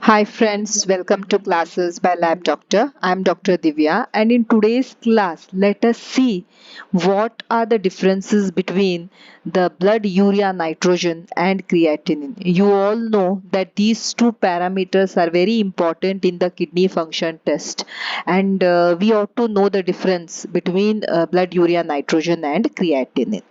Hi friends, welcome to classes by Lab Doctor. I'm Dr. Divya, and in today's class let us see what are the differences between the blood urea nitrogen and creatinine. You all know that these two parameters are very important in the kidney function test, and we ought to know the difference between blood urea nitrogen and creatinine.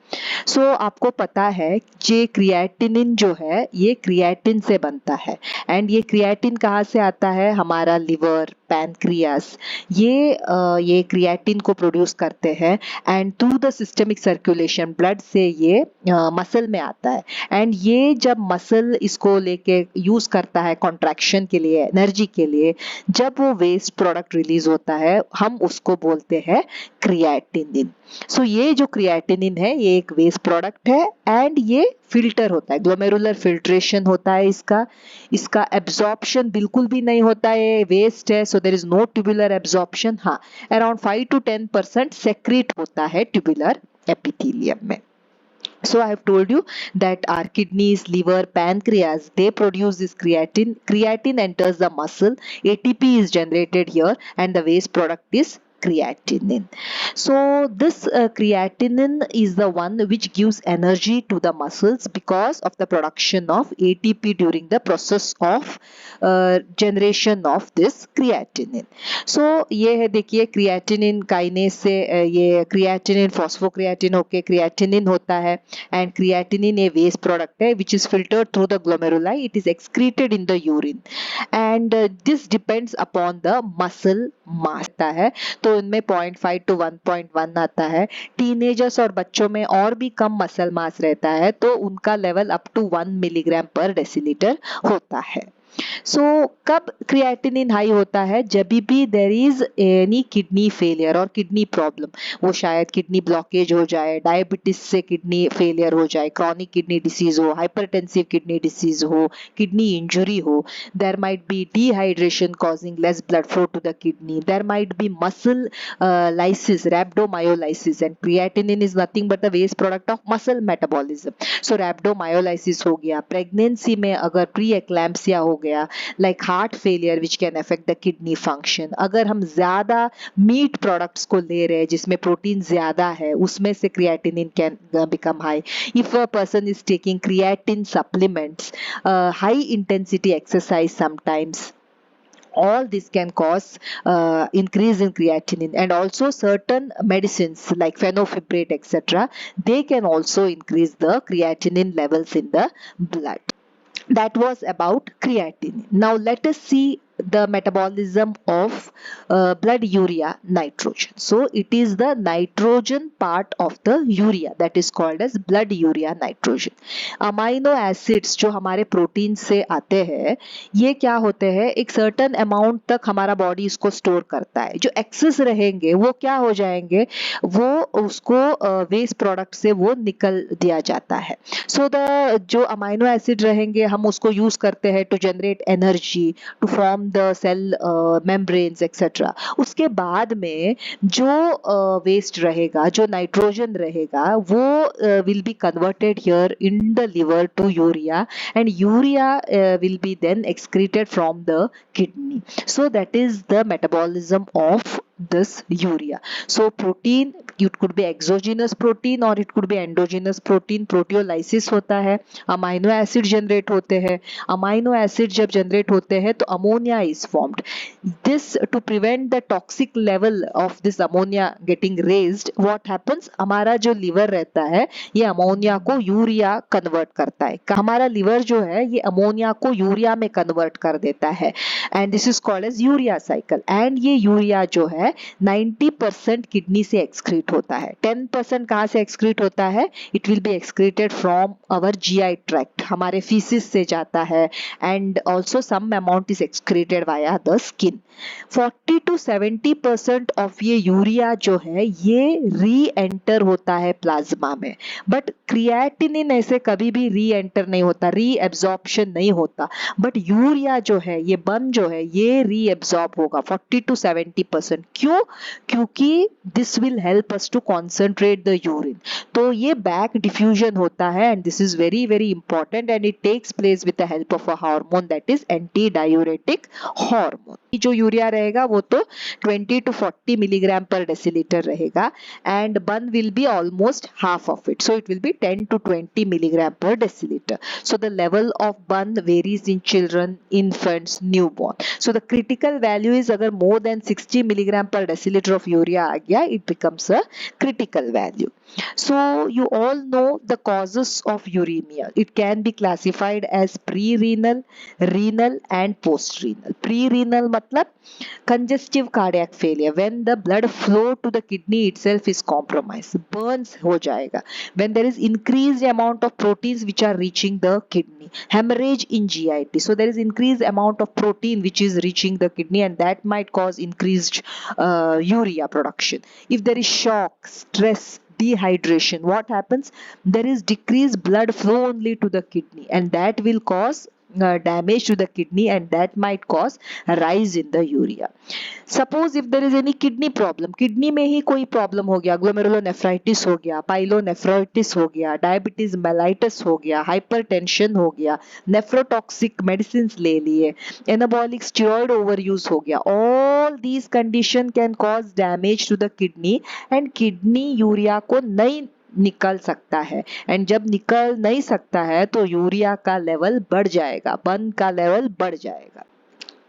आपको पता है ये creatinine जो है ये creatine से बनता है एंड ये क्रिएटिन कहाँ से आता है? हमारा लिवर, पैनक्रियास ये क्रिएटिन को प्रोड्यूस करते हैं and through the systemic circulation blood से ये मसल में आता है एंड ये जब मसल इसको लेके यूज करता है कॉन्ट्रैक्शन के लिए, एनर्जी के लिए, जब वो वेस्ट प्रोडक्ट रिलीज होता है हम उसको बोलते हैं क्रिएटिनिन। ये जो क्रिएटिनिन है ये एक वेस्ट प्रोडक्ट है एंड ये फिल्टर होता है, ग्लोमेरुलर फिल्ट्रेशन होता है इसका एब्जॉर्प्शन बिल्कुल भी नहीं होता है, वेस्ट है, so there is no tubular absorption. हाँ, अराउंड 5 to 10% सेक्रेट होता है ट्यूबुलर एपिथेलियम में। So I have told you that our kidneys, liver, pancreas, they produce this creatine. Creatine enters the muscle, ATP is generated here and the waste product is creatinine. So this creatinine is the one which gives energy to the muscles because of the production of ATP during the process of generation of this creatinine. So ये है, देखिए creatinine kinase से ये creatinine phosphocreatine होके creatinine होता है and creatinine a waste product है which is filtered through the glomeruli. It is excreted in the urine and this depends upon the muscle mass है, तो इनमें 0.5 to 1.1 आता है। टीनेजर्स और बच्चों में और भी कम मसल मास रहता है तो उनका लेवल अप टू 1 मिलीग्राम पर डेसीलीटर होता है। कब क्रिएटिनिन हाई होता है? जब भी there is any kidney failure और किडनी प्रॉब्लम, वो शायद किडनी ब्लॉकेज हो जाए, डायबिटीज से किडनी फेलियर हो जाए, क्रॉनिक किडनी डिसीज हो, हाइपरटेंसिव किडनी डिसीज हो, किडनी इंजुरी हो, there might be dehydration causing less blood flow to the kidney, there might be muscle lysis, rhabdomyolysis, and creatinine is nothing but the waste product of muscle metabolism. So rhabdomyolysis हो गया, pregnancy में अगर pre एक्लैम्पसिया हो गया, like heart failure which can affect the kidney function, अगर हम ज्यादा meet products को ले रहे हैं जिसमें प्रोटीन ज्यादा है उसमें से creatinine can become high. If a person is taking creatine supplements, high intensity exercise sometimes, all this can cause increase in creatinine, and also certain medicines like fenofibrate etc, they can also increase the creatinine levels in the blood. That was about creatinine. Now let us see the metabolism of blood urea nitrogen. So it is the nitrogen part of the urea that is called as blood urea nitrogen. Amino acids जो हमारे protein से आते हैं ये क्या होते हैं, एक सर्टेन अमाउंट तक हमारा बॉडी इसको स्टोर करता है, जो एक्सेस रहेंगे वो क्या हो जाएंगे, वो उसको वेस्ट प्रोडक्ट से वो निकल दिया जाता है। सो द जो अमाइनो एसिड रहेंगे हम उसको यूज करते हैं to generate energy, to form the cell membranes etcetera. उसके बाद में जो वेस्ट रहेगा, जो नाइट्रोजन रहेगा, वो will be converted here in the liver to urea, and urea will be then excreted from the kidney. So that is the metabolism of this urea. So protein, it could be exogenous protein or it could be endogenous protein. Proteolysis होता है, amino acid generate होते हैं, amino acid जब generate होते हैं तो ammonia is formed. This to prevent the toxic level of this ammonia getting raised, what happens, हमारा जो लिवर रहता है ये अमोनिया को यूरिया कन्वर्ट करता है। हमारा लिवर जो है ये अमोनिया को यूरिया में कन्वर्ट कर देता है and this is called as urea cycle. And ये यूरिया जो है 90% किडनी से एक्सक्रीट होता है, 10% कहाँ से एक्सक्रीट होता है, it will be excreted from our GI tract, हमारे फीसिस से जाता है, and also some amount is excreted via the skin. 40 to 70% of ये यूरिया जो है ये री एंटर होता है प्लाज्मा में, बट क्रिएटिनिन ऐसे कभी भी री एंटर नहीं होता, री एब्जॉर्प्शन नहीं होता, बट यूरिया जो है ये बर्न जो है ये री एब्जॉर्ब होगा 40 to 70%। क्यों? क्योंकि this will help us to concentrate the urine. तो ये back diffusion होता है and this is very very important and it takes place with the help of a hormone that is antidiuretic hormone. जो urea रहेगा वो तो 20 to 40 milligram per deciliter रहेगा and bun will be almost half of it, so it will be 10 to 20 milligram per deciliter. So the level of bun varies in children, infants, newborn. So the critical value is अगर more than 60 milligram per deciliter of urea आ गया, it becomes a critical value. So you all know the causes of uremia. It can be classified as pre-renal, renal and post-renal. Pre-renal मतलब congestive cardiac failure, when the blood flow to the kidney itself is compromised, burns हो जाएगा, when there is increased amount of proteins which are reaching the kidney, hemorrhage in GIT, so there is increased amount of protein which is reaching the kidney and that might cause increased urea production. If there is shock, stress, dehydration, what happens? There is decreased blood flow only to the kidney and that will cause damage to the kidney and that might cause a rise in the urea. Suppose if there is any kidney problem, kidney में ही कोई problem हो गया, glomerulonephritis हो गया, pyelonephritis हो गया, diabetes mellitus हो गया, hypertension हो गया, nephrotoxic medicines ले लिए, anabolic steroid overuse हो गया, all these condition can cause damage to the kidney and kidney urea को नहीं निकल सकता है एंड जब निकल नहीं सकता है तो यूरिया का लेवल बढ़ जाएगा, बन का लेवल बढ़ जाएगा.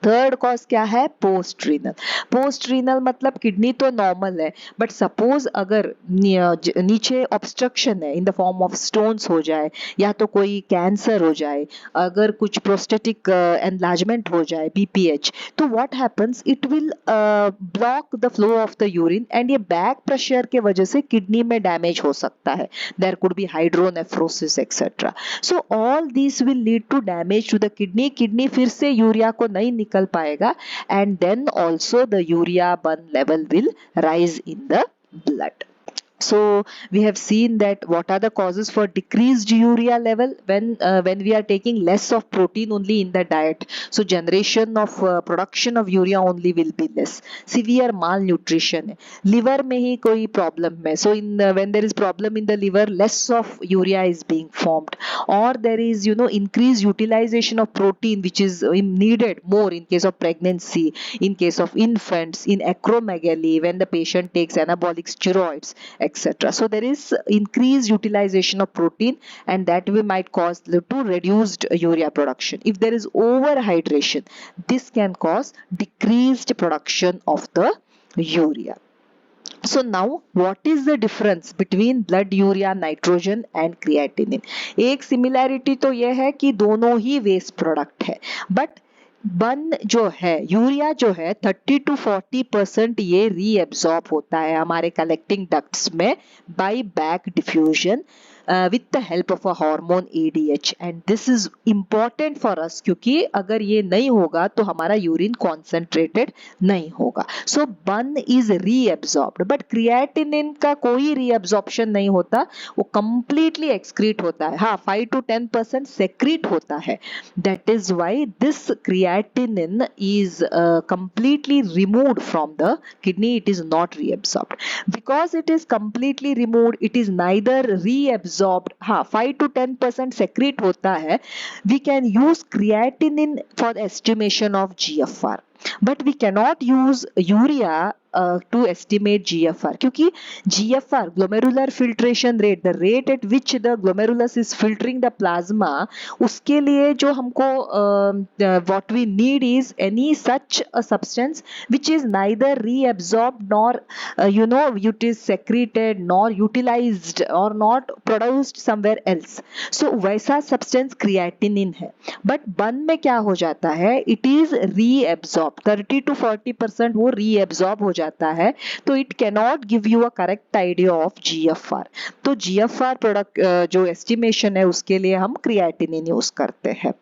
थर्ड कॉज क्या है? Post renal. पोस्ट रीनल मतलब किडनी तो नॉर्मल है बट सपोज अगर नीचे ऑब्स्ट्रक्शन है in the form of stones हो जाए या तो कोई कैंसर हो जाए, अगर कुछ प्रोस्टेटिक एनलार्जमेंट हो जाए बीपीएच, तो what happens, it will block the flow of the urine and ये बैक प्रेशर के वजह से किडनी में डैमेज हो सकता है. There could be hydronephrosis etcetera. So all this will lead to damage to the kidney. Kidney फिर से यूरिया को नहीं निकल पाएगा and then also the urea burn level will rise in the blood. So we have seen that what are the causes for decreased urea level when we are taking less of protein only in the diet. So generation of production of urea only will be less. Severe malnutrition है, liver में ही कोई problem है, so in when there is problem in the liver, less of urea is being formed, or there is increased utilization of protein which is needed more in case of pregnancy, in case of infants, in acromegaly when the patient takes anabolic steroids, etc. So there is increased utilization of protein and that we might cause to reduced urea production. If there is overhydration, this can cause decreased production of the urea. So now what is the difference between blood urea nitrogen and creatinine? एक similarity तो यह है कि दोनों ही waste product है, but बन जो है, यूरिया जो है 30 to 40% ये रीएब्सॉर्ब होता है हमारे कलेक्टिंग डक्ट्स में buy back diffusion with the help of a hormone ADH and this is important for us क्योंकि अगर ये नहीं होगा तो हमारा यूरिन concentrated नहीं होगा. So bun is reabsorbed but creatinine का कोई reabsorption नहीं होता, वो completely excrete होता है. हाँ 5 to 10% secrete होता है. That is why this creatinine is completely removed from the kidney. It is not reabsorbed. Because it is completely removed, it is neither reabsorbed, हाँ 5 to 10% secrete होता है. We can use creatinine for the estimation of GFR but we cannot use urea to estimate GFR क्योंकि GFR glomerular filtration rate, the rate at which the glomerulus is filtering the plasma, उसके लिए जो हमको what we need is any such a substance which is neither reabsorbed nor it is secreted nor utilized or not produced somewhere else. So वैसा substance creatinine है. But bun में क्या हो जाता है, it is reabsorbed, 30 to 40% वो reabsorb हो जाता है, तो it cannot give you a correct idea of GFR. तो GFR प्रोडक्ट जो estimation है उसके लिए हम creatinine यूज करते हैं.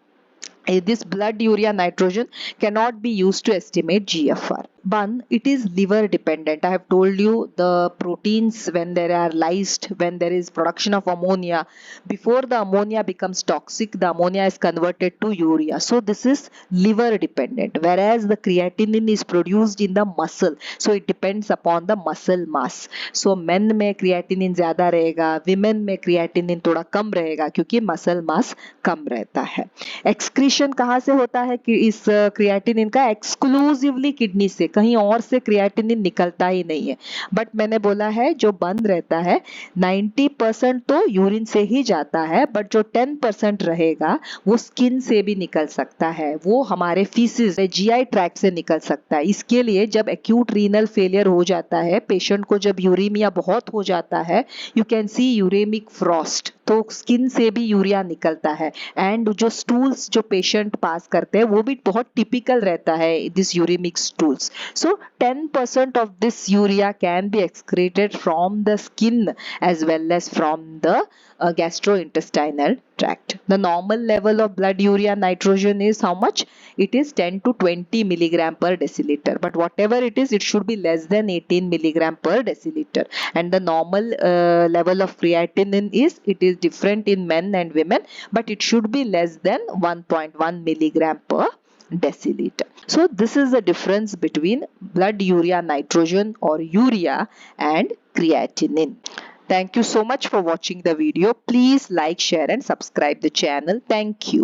This blood urea nitrogen cannot be used to estimate GFR. bun, it is liver dependent. I have told you the proteins, when they are lysed, when there is production of ammonia, before the ammonia becomes toxic, the ammonia is converted to urea. So this is liver dependent, whereas the creatinine is produced in the muscle, so it depends upon the muscle mass. So men में creatinine ज़्यादा रहेगा, women में creatinine थोड़ा कम रहेगा, क्योंकि muscle mass कम रहता है. Excretion कहाँ से होता है कि इस क्रिएटिनिन का? एक्सक्लूसिवली किडनी से, कहीं और से क्रिएटिनिन निकलता ही नहीं है. बट मैंने बोला है जो बंद रहता है 90% तो यूरिन से ही जाता है, बट जो 10% रहेगा वो स्किन से भी निकल सकता है, वो हमारे फीसिस जीआई ट्रैक्ट से निकल सकता है. इसके लिए जब एक्यूट रीनल फेलियर हो जाता है पेशेंट को, जब यूरेमिया बहुत हो जाता है, you can see uremic frost, तो स्किन से भी यूरिया निकलता है. एंड जो स्टूल्स जो पेशेंट पास करते हैं वो भी बहुत टिपिकल रहता है, this uremic stools. So 10% of this urea can be excreted from the skin as well as from the gastrointestinal tract. The normal level of blood urea nitrogen is how much? It is 10 to 20 milligram per deciliter, but whatever it is, it should be less than 18 milligram per deciliter. And the normal level of creatinine is, it is different in men and women, but it should be less than 1.1 milligram per deciliter. So this is the difference between blood urea nitrogen or urea and creatinine. Thank you so much for watching the video. Please like, share and subscribe the channel. Thank you.